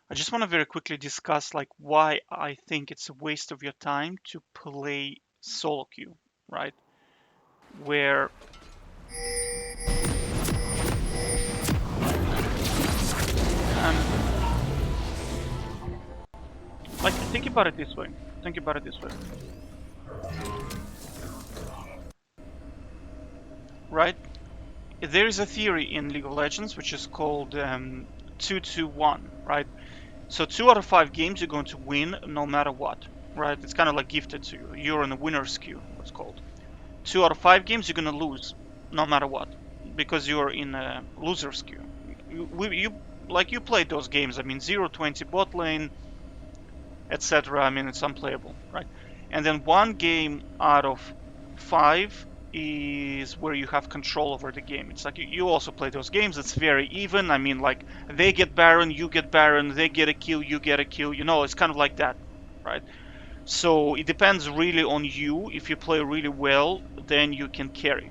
I just want to very quickly discuss like why I think it's a waste of your time to play solo queue, right? Where um, like think about it this way. Think about it this way, right? There is a theory in League of Legends which is called 2-2-1, right? So 2 out of 5 games you're going to win no matter what, right? It's kind of like gifted to you. You're in a winner's queue, what's called. 2 out of 5 games you're going to lose no matter what because you're in a loser's queue. You played those games. I mean, 0-20 bot lane, etc. I mean, it's unplayable, right? And then 1 game out of 5 is where you have control over the game. It's like you also play those games. It's very even. I mean, like they get Baron, you get Baron, they get a kill, you get a kill. It's kind of like that, right? So it depends really on you. If you play really well, then you can carry.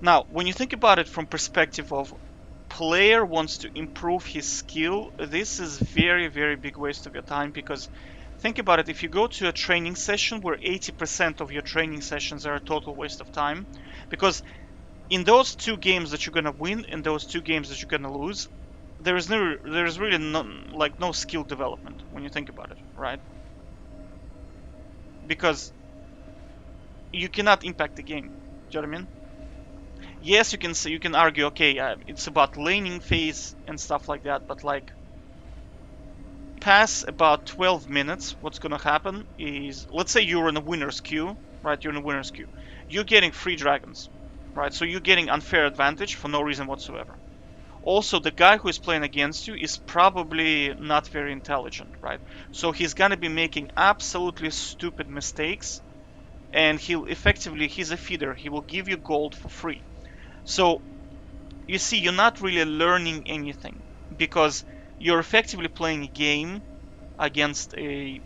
Now, when you think about it from perspective of player wants to improve his skill, this is very, very big waste of your time because think about it. If you go to a training session where 80% of your training sessions are a total waste of time, because in those 2 games that you're gonna win and those 2 games that you're gonna lose, there's really no skill development when you think about it, right? Because you cannot impact the game. Do you know what I mean? Yes, you can argue, okay, it's about laning phase and stuff like that, but like past about 12 minutes, what's gonna happen is, let's say you're in a winner's queue, right? You're in a winner's queue. You're getting free dragons, right? So you're getting unfair advantage for no reason whatsoever. Also, the guy who is playing against you is probably not very intelligent, right? So he's gonna be making absolutely stupid mistakes, and he's a feeder. He will give you gold for free. So you see, you're not really learning anything because you're effectively playing a game against a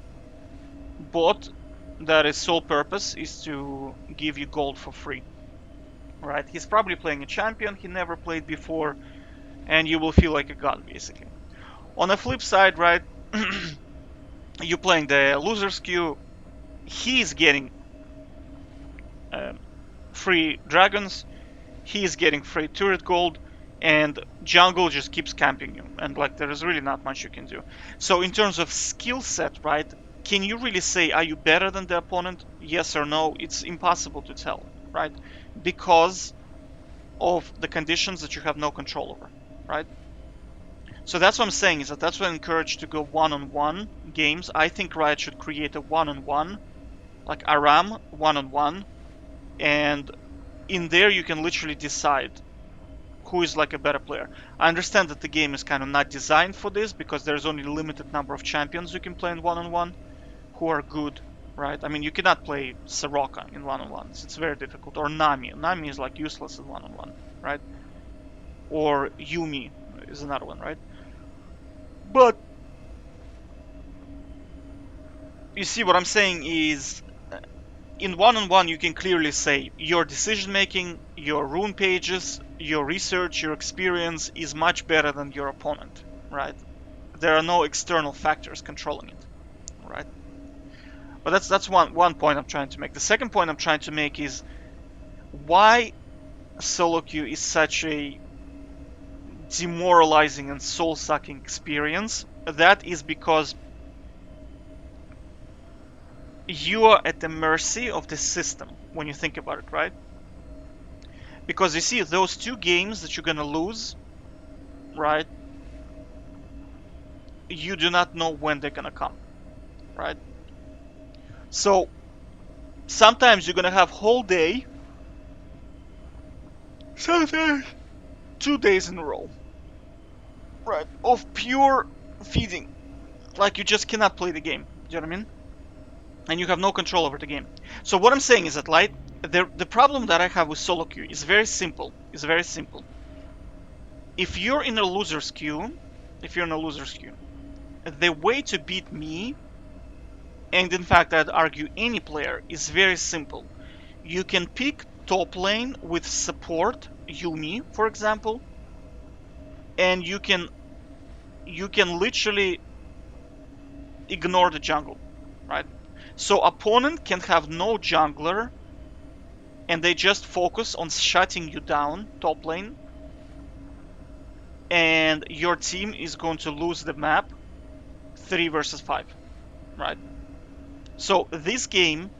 bot that is sole purpose is to give you gold for free, right? He's probably playing a champion he never played before, and you will feel like a god basically. On the flip side, right, you're playing the loser's queue. He's getting uh, free dragons. He's getting free turret gold, and jungle just keeps camping you, and like there is really not much you can do. So in terms of skill set, right, can you really say are you better than the opponent? Yes or no? It's impossible to tell, right? Because of the conditions that you have no control over, right? So that's what I'm saying, is that's why I encourage to go one-on-one games. I think Riot should create a one-on-one, like Aram one-on-one, and in there you can literally decide who is like a better player. I understand that the game is kind of not designed for this because there's only a limited number of champions you can play in one-on-one who are good, right? I mean, you cannot play Soroka in one-on-ones. It's very difficult. Or Nami. Nami is like useless in one-on-one, right? Or Yumi is another one, right? But you see, what I'm saying is in one-on-one you can clearly say your decision making, your rune pages, your research, your experience is much better than your opponent, right? There are no external factors controlling it, right? But that's one point I'm trying to make. The second point I'm trying to make is why solo queue is such a demoralizing and soul-sucking experience. That is because you are at the mercy of the system when you think about it, right? Because you see, those 2 games that you're gonna lose, right? You do not know when they're gonna come, right? So sometimes you're gonna have whole day, sometimes 2 days in a row, right, of pure feeding. Like you just cannot play the game. Do you know what I mean? And you have no control over the game. So what I'm saying is that, like, the problem that I have with solo queue is very simple. It's very simple. If you're in a loser's queue, the way to beat me, and in fact I'd argue any player, is very simple. You can pick top lane with support, Yumi, for example, and you can you can literally ignore the jungle, right? So opponent can have no jungler, and they just focus on shutting you down top lane, and your team is going to lose the map 3 versus 5, right? So this game,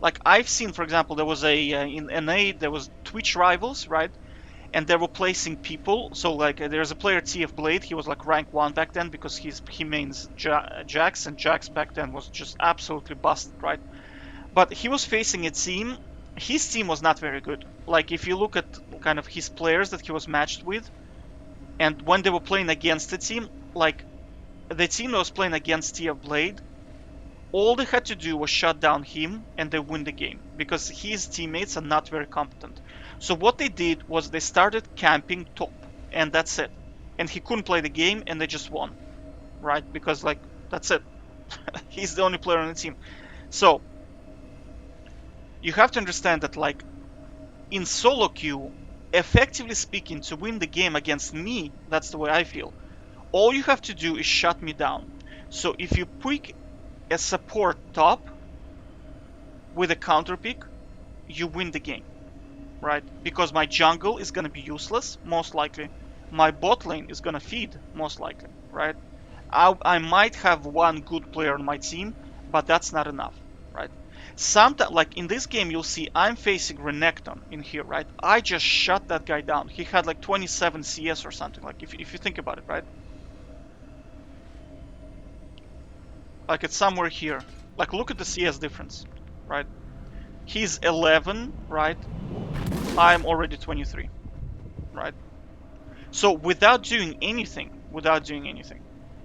like I've seen, for example, there was in NA there was Twitch rivals, right? And they were placing people. So like there's a player TF Blade. He was like rank 1 back then because he mains Jax, and Jax back then was just absolutely busted, right? But he was facing a team. His team was not very good. Like if you look at kind of his players that he was matched with, and when they were playing against the team, like the team that was playing against TF Blade, all they had to do was shut down him and they win the game because his teammates are not very competent. So what they did was they started camping top, and that's it. And he couldn't play the game, and they just won, right? Because like that's it. He's the only player on the team. So you have to understand that like in solo queue, effectively speaking, to win the game against me, that's the way I feel. All you have to do is shut me down. So if you pick a support top with a counter pick, you win the game, right? Because my jungle is gonna be useless, most likely. My bot lane is gonna feed, most likely, right? I might have one good player on my team, but that's not enough, right? Sometimes, like in this game, you'll see I'm facing Renekton in here, right? I just shut that guy down. He had like 27 CS or something, like if you think about it, right? Like it's somewhere here. Like look at the CS difference, right? He's 11, right? I'm already 23, right? So without doing anything,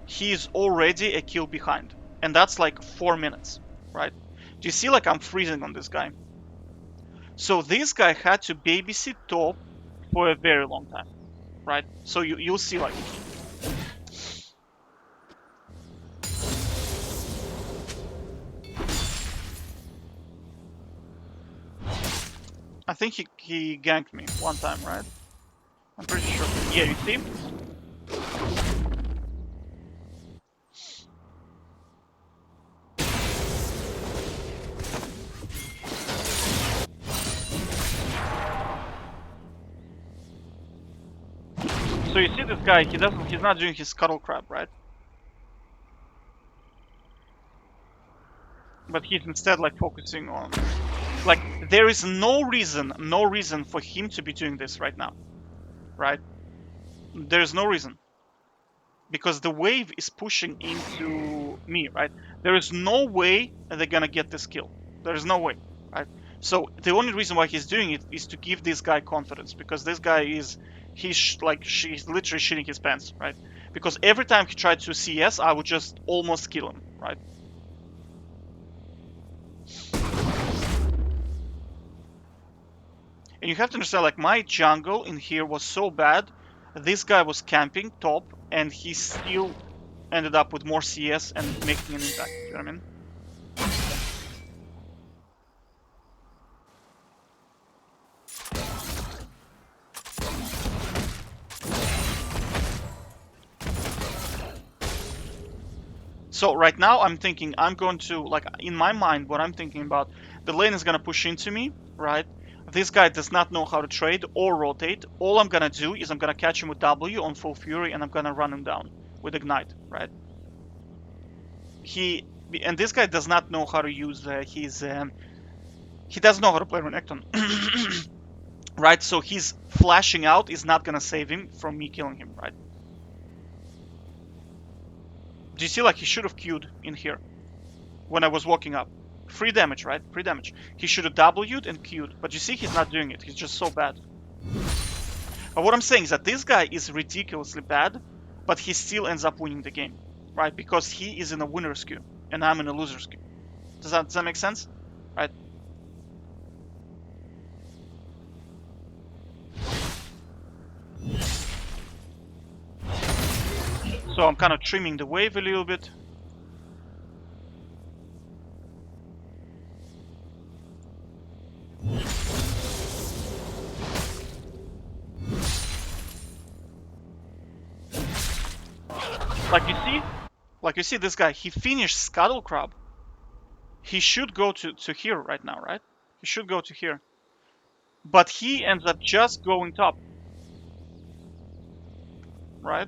he's already a kill behind. And that's like 4 minutes, right? Do you see like I'm freezing on this guy? So this guy had to babysit top for a very long time, right? So you'll see like... I think he ganked me one time, right? I'm pretty sure. Yeah, you see? So you see this guy, he's not doing his scuttle crab, right? But he's instead like focusing on... Like, there is no reason for him to be doing this right now, right? There's no reason. Because the wave is pushing into me, right? There is no way they're gonna get this kill. There is no way, right? So the only reason why he's doing it is to give this guy confidence, because this guy is, he's literally shitting his pants, right? Because every time he tried to CS, I would just almost kill him, right? And you have to understand, like, my jungle in here was so bad, this guy was camping top, and he still ended up with more CS and making an impact, you know what I mean? So right now I'm thinking I'm going to, like, in my mind, what I'm thinking about, the lane is gonna push into me, right? This guy does not know how to trade or rotate. All I'm gonna do is I'm gonna catch him with W on full fury, and I'm gonna run him down with ignite, right? And this guy does not know how to use he doesn't know how to play Renekton, right? So his flashing out is not gonna save him from me killing him, right? Do you see, like, he should have queued in here when I was walking up? Free damage, right? Free damage. He should have W'd and queued, but you see he's not doing it. He's just so bad. But what I'm saying is that this guy is ridiculously bad, but he still ends up winning the game, right? Because he is in a winner's queue, and I'm in a loser's queue. Does that make sense? Right? So I'm kind of trimming the wave a little bit. Like you see this guy, he finished Scuttle Crab. He should go to here right now, right? He should go to here. But he ends up just going top. Right?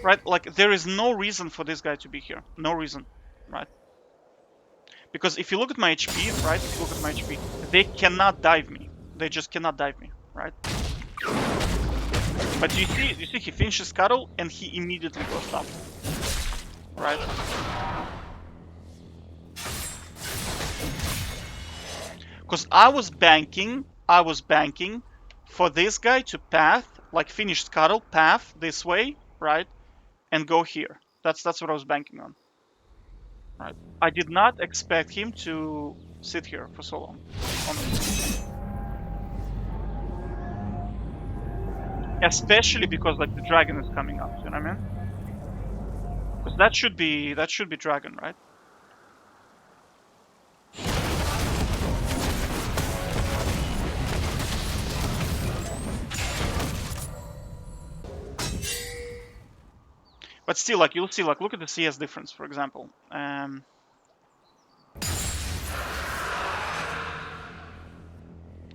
Right? Like, there is no reason for this guy to be here. No reason. Right? Because if you look at my HP, right? If you look at my HP, they cannot dive me. They just cannot dive me, right? But you see, he finishes Scuttle and he immediately goes top. Right? Because I was banking for this guy to path, like finish Scuttle, path this way, right? And go here. That's what I was banking on. Right. I did not expect him to sit here for so long. Honestly. Especially because like the dragon is coming up, you know what I mean? Because that should be dragon, right? But still, like, you'll see, like, look at the CS difference, for example.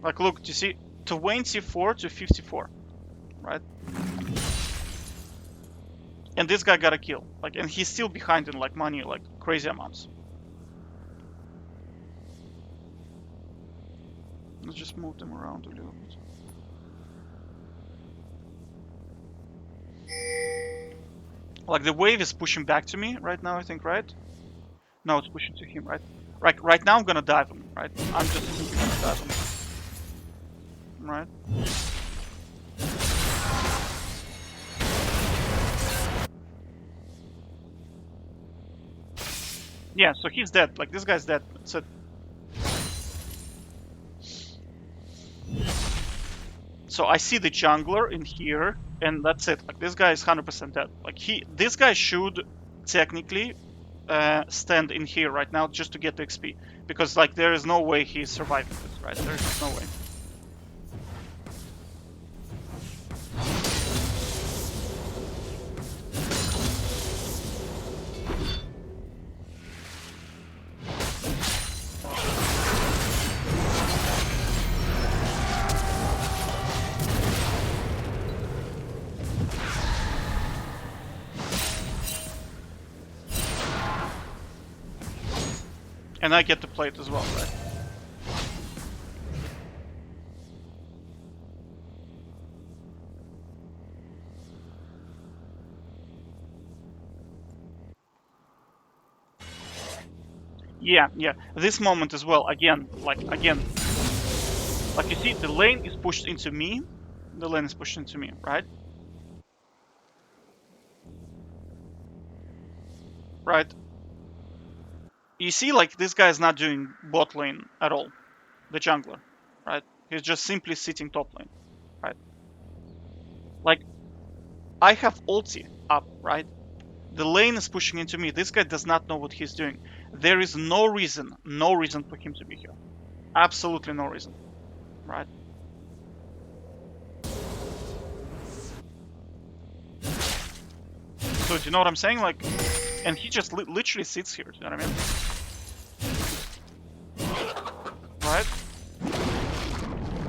Like, look, do you see 24 to 54, right? And this guy got a kill, like, and he's still behind in like money, like crazy amounts. Let's just move them around a little bit. Like, the wave is pushing back to me right now, I think, right? No, it's pushing to him, right? Right now I'm gonna dive him, right? I'm just simply gonna dive him. Right? Yeah, so he's dead. Like, this guy's dead. That's it. So I see the jungler in here, and that's it. Like, this guy is 100% dead. Like, this guy should technically stand in here right now just to get the XP, because like there is no way he's surviving this, right? There's just no way. And I get to play it as well, right? Yeah, yeah. This moment as well, again, like you see, the lane is pushed into me. The lane is pushed into me, right? Right. You see, like, this guy is not doing bot lane at all. The jungler, right? He's just simply sitting top lane, right? Like, I have ulti up, right? The lane is pushing into me. This guy does not know what he's doing. There is no reason for him to be here. Absolutely no reason, right? So do you know what I'm saying? Like, and he just literally sits here. Do you know what I mean? Right?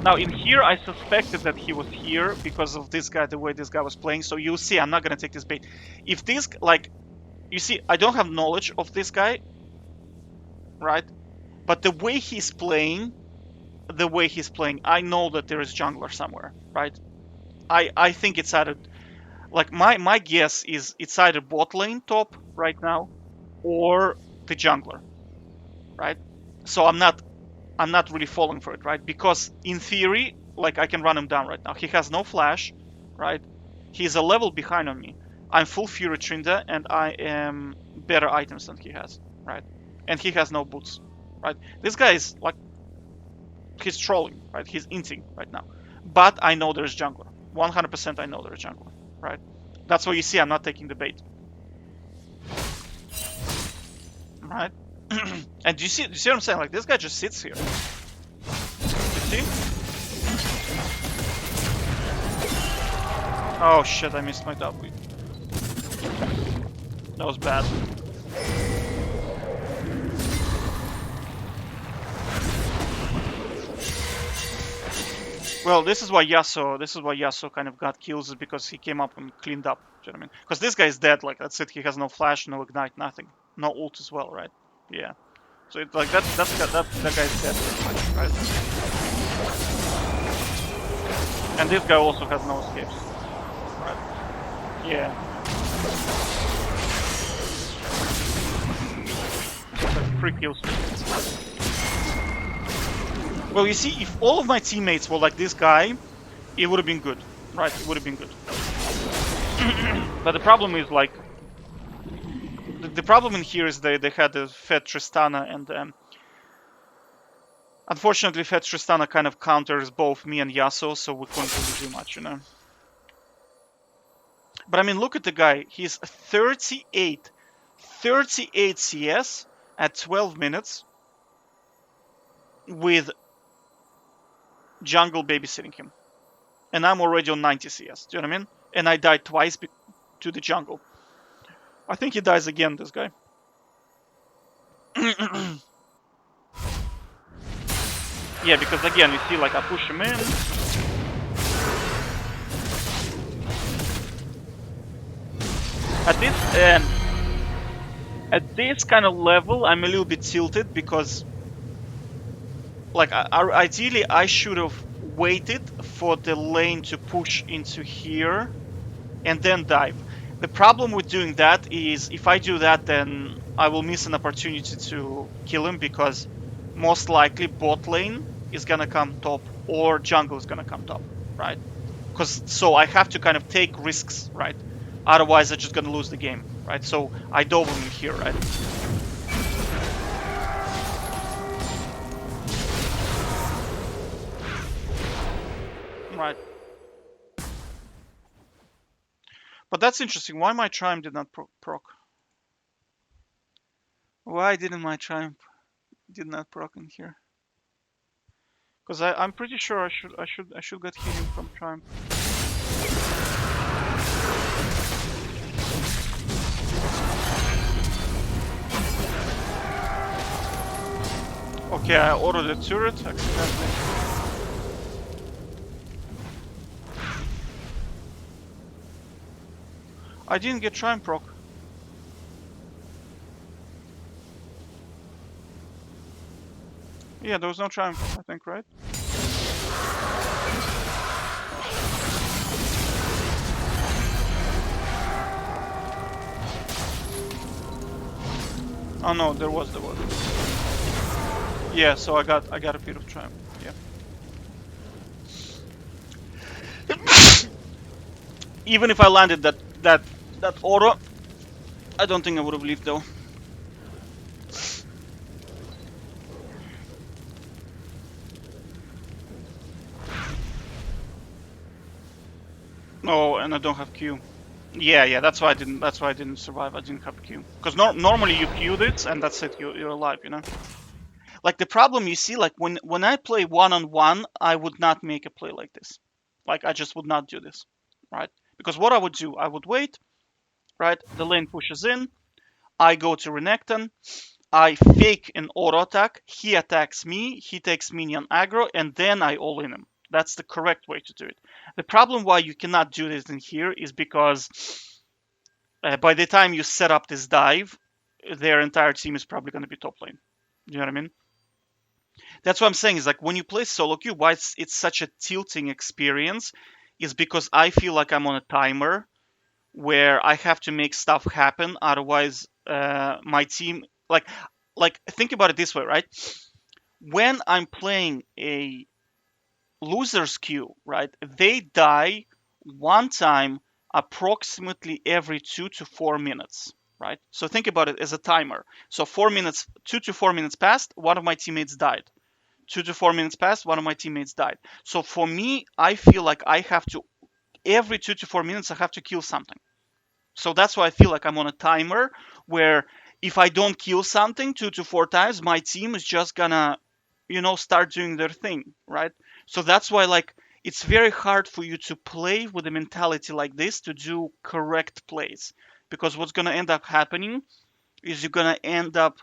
Now in here, I suspected that he was here because of this guy, the way this guy was playing. So you'll see, I'm not gonna take this bait. If this, like, you see, I don't have knowledge of this guy, right? But the way he's playing, I know that there is jungler somewhere, right? I think it's either, like, my guess is it's either bot lane top right now or the jungler, right? So I'm not really falling for it, right? Because in theory, like, I can run him down right now. He has no flash, right? He's a level behind on me. I'm full Fury Trinda, and I am better items than he has, right? And he has no boots, right? This guy is, like, he's trolling, right? He's inting right now. But I know there's jungler. 100% I know there's jungler, right? That's why you see I'm not taking the bait. right? And do you see what I'm saying? Like, this guy just sits here. You see? Oh shit, I missed my W. That was bad. Well, this is why Yasuo kind of got kills, is because he came up and cleaned up. Do you know what I mean? Because this guy is dead. Like, that's it. He has no flash, no ignite, nothing. No ult as well, right? Yeah. So it's like that guy's dead, right? And this guy also has no escapes, right? Yeah. Like 3 kills. Well, you see, if all of my teammates were like this guy, it would have been good, right? It would have been good. But the problem is, like, the problem in here is they had a Fed Tristana, and unfortunately Fed Tristana kind of counters both me and Yasuo, so we couldn't really do much, you know. But I mean, look at the guy. He's 38 CS at 12 minutes with jungle babysitting him. And I'm already on 90 CS, do you know what I mean? And I died twice to the jungle. I think he dies again, this guy. Yeah, because again, you see, like, I push him in. At this kind of level, I'm a little bit tilted because, like, ideally I should have waited for the lane to push into here and then dive. The problem with doing that is, if I do that, then I will miss an opportunity to kill him, because most likely bot lane is gonna come top or jungle is gonna come top, right? So I have to kind of take risks, right? Otherwise I'm just gonna lose the game, right? So I dove him in here, right? Right. But that's interesting. Why my Triumph did not proc? Why didn't my Triumph did not proc in here? Because I'm pretty sure I should get healing from Triumph. Okay, I ordered the turret accidentally. I didn't get Triumph proc. Yeah, there was no Triumph, I think, right? Oh no, there was. Yeah, so I got a bit of Triumph. Yeah. Even if I landed that auto, I don't think I would have lived though. Oh, and I don't have Q. Yeah, that's why I didn't survive. I didn't have Q. Because normally you Q this and that's it. You're alive, you know. Like, the problem, you see, like, when I play one-on-one, I would not make a play like this. Like, I just would not do this, right? Because what I would do, I would wait, right? The lane pushes in. I go to Renekton. I fake an auto attack. He attacks me. He takes minion aggro, and then I all in him. That's the correct way to do it. The problem why you cannot do this in here is because by the time you set up this dive, their entire team is probably going to be top lane. You know what I mean? That's what I'm saying, is like, when you play solo queue, why it's such a tilting experience is because I feel like I'm on a timer where I have to make stuff happen. Otherwise, my team, like think about it this way, right? When I'm playing a loser's queue, right, they die one time approximately every 2 to 4 minutes, right? So think about it as a timer. So 4 minutes, 2 to 4 minutes passed, one of my teammates died. 2 to 4 minutes passed, one of my teammates died. So for me, I feel like I have to, every 2 to 4 minutes, I have to kill something. So that's why I feel like I'm on a timer where if I don't kill something 2 to 4 times, my team is just gonna, start doing their thing, right? So that's why, like, it's very hard for you to play with a mentality like this to do correct plays, because what's gonna end up happening is you're gonna end up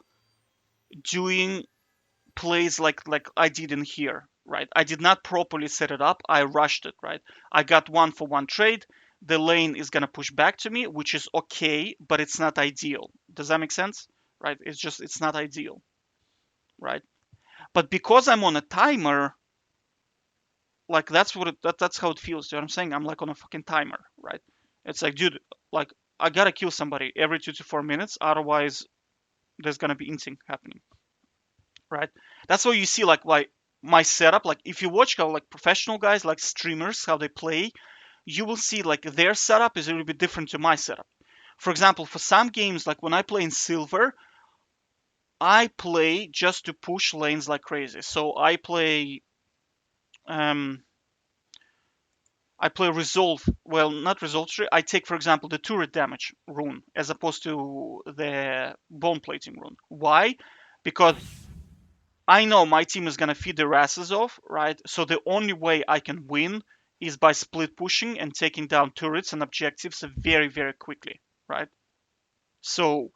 doing plays like I did in here, right? I did not properly set it up. I rushed it, right? I got 1-for-1 trade. The lane is gonna push back to me, which is okay, but it's not ideal. Does that make sense? Right? It's not ideal, right? But because I'm on a timer, like that's how it feels. You know what I'm saying? I'm like on a fucking timer, right? It's like, dude, like I gotta kill somebody every 2 to 4 minutes, otherwise there's gonna be inting happening, right? That's why you see like my setup. Like if you watch how like professional guys, like streamers, how they play, you will see like their setup is a little bit different to my setup. For example, for some games, like when I play in silver, I play just to push lanes like crazy. So um, I play resolve. Well, not resolve tree. I take, for example, the turret damage rune as opposed to the bone plating rune. Why? Because I know my team is gonna feed their asses off, right? So the only way I can win is by split pushing and taking down turrets and objectives very, very quickly, right? So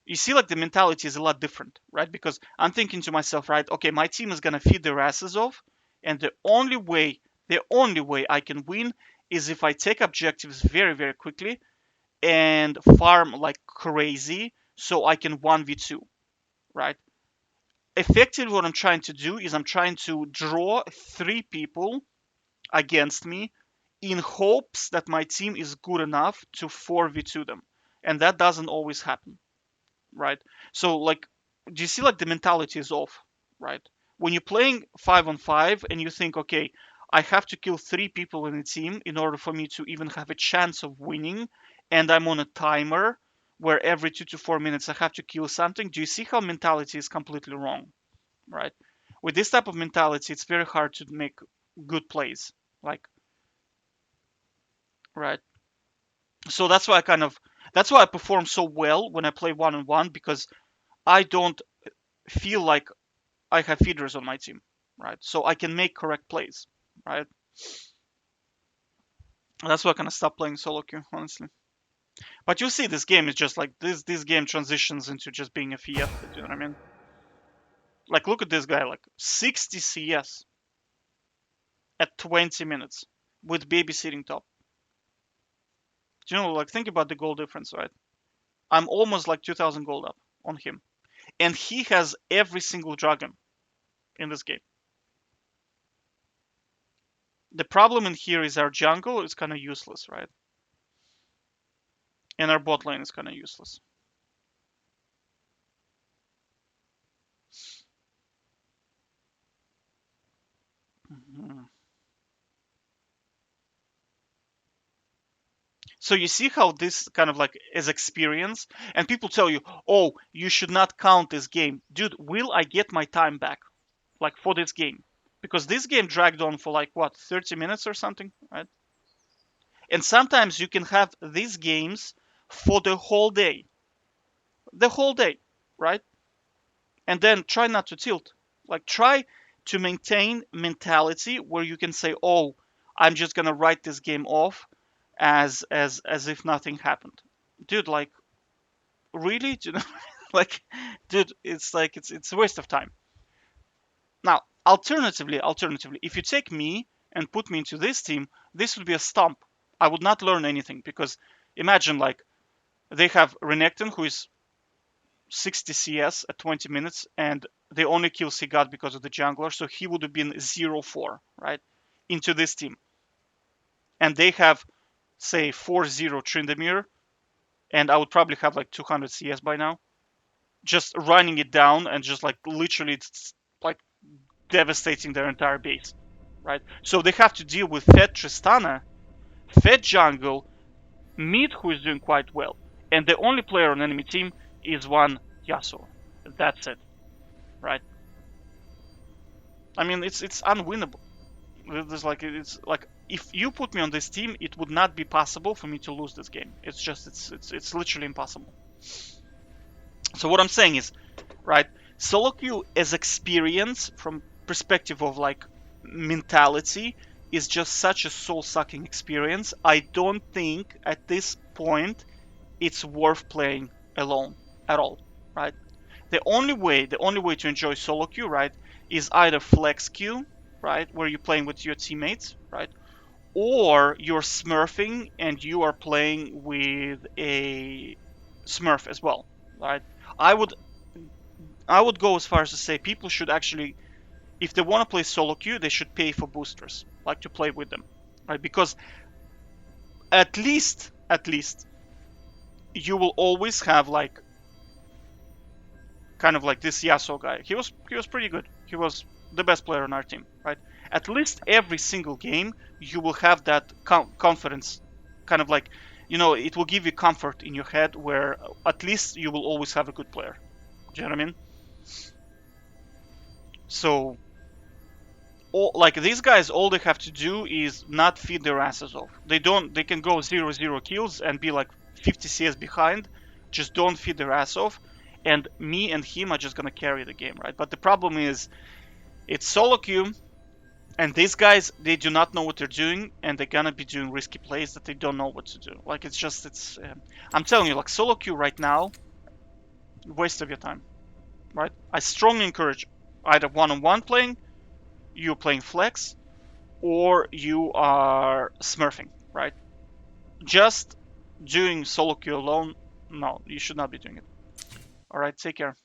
you see, like the mentality is a lot different, right? Because I'm thinking to myself, right? Okay, my team is gonna feed their asses off, and the only way I can win is if I take objectives very, very quickly and farm like crazy, so I can 1v2, right? Effectively what I'm trying to do is I'm trying to draw 3 people against me in hopes that my team is good enough to 4v2 them. And that doesn't always happen, right? So like, do you see like the mentality is off, right? When you're playing 5 on 5 and you think, okay, I have to kill 3 people in a team in order for me to even have a chance of winning, and I'm on a timer where every 2 to 4 minutes I have to kill something. Do you see how mentality is completely wrong? Right? With this type of mentality, it's very hard to make good plays. Like, right? So that's why I perform so well when I play 1-on-1, because I don't feel like I have feeders on my team, right? So I can make correct plays, right? That's why I kind of stopped playing solo queue, honestly. But you see, this game is just like this. This game transitions into just being a fiesta. Do you know what I mean? Like, look at this guy, like 60 CS at 20 minutes with babysitting top. Do you know, like, think about the goal difference, right? I'm almost like 2,000 gold up on him. And he has every single dragon in this game. The problem in here is our jungle is kind of useless, right? And our bot lane is kind of useless. Mhm. So you see how this kind of like is experience, and people tell you, "Oh, you should not count this game, dude." Will I get my time back, like for this game? Because this game dragged on for like what, 30 minutes or something, right? And sometimes you can have these games for the whole day, right? And then try not to tilt. Like try to maintain mentality where you can say, "Oh, I'm just gonna write this game off as if nothing happened." Dude, like really? Like, dude, it's like it's a waste of time. Now, alternatively, if you take me and put me into this team, this would be a stump. I would not learn anything, because imagine like they have Renekton, who is 60 CS at 20 minutes, and the only kills he got because of the jungler, so he would have been 0-4, right? Into this team. And they have, say, 4-0 Tryndamere, and I would probably have like 200 CS by now. Just running it down and just like literally like devastating their entire base, right? So they have to deal with Fed Tristana, Fed Jungle, mid who is doing quite well, and the only player on enemy team is one Yasuo. That's it, right? I mean, it's unwinnable. It's like if you put me on this team, it would not be possible for me to lose this game. It's just it's literally impossible. So what I'm saying is, right, solo queue as experience from perspective of like mentality is just such a soul-sucking experience. I don't think at this point it's worth playing alone at all, right? The only way to enjoy solo queue, right, is either flex queue, right, where you're playing with your teammates, right, or you're smurfing and you are playing with a smurf as well, right? I would I would go as far as to say people should actually, if they want to play solo queue, they should pay for boosters, like to play with them, right? Because at least you will always have like kind of like this Yasuo guy. He was pretty good. He was the best player on our team, right? At least every single game you will have that confidence, kind of like, it will give you comfort in your head where at least you will always have a good player. Do you know what I mean? So, like these guys, all they have to do is not feed their asses off. They can go 0-0 kills and be like 50 CS behind. Just don't feed their ass off, and me and him are just gonna carry the game, right? But the problem is, it's solo queue, and these guys, they do not know what they're doing, and they're gonna be doing risky plays that they don't know what to do. Like I'm telling you, like solo queue right now, waste of your time, right? I strongly encourage either one-on-one playing, you playing flex, or you are smurfing, right? Just doing solo queue alone, no, you should not be doing it. All right, take care.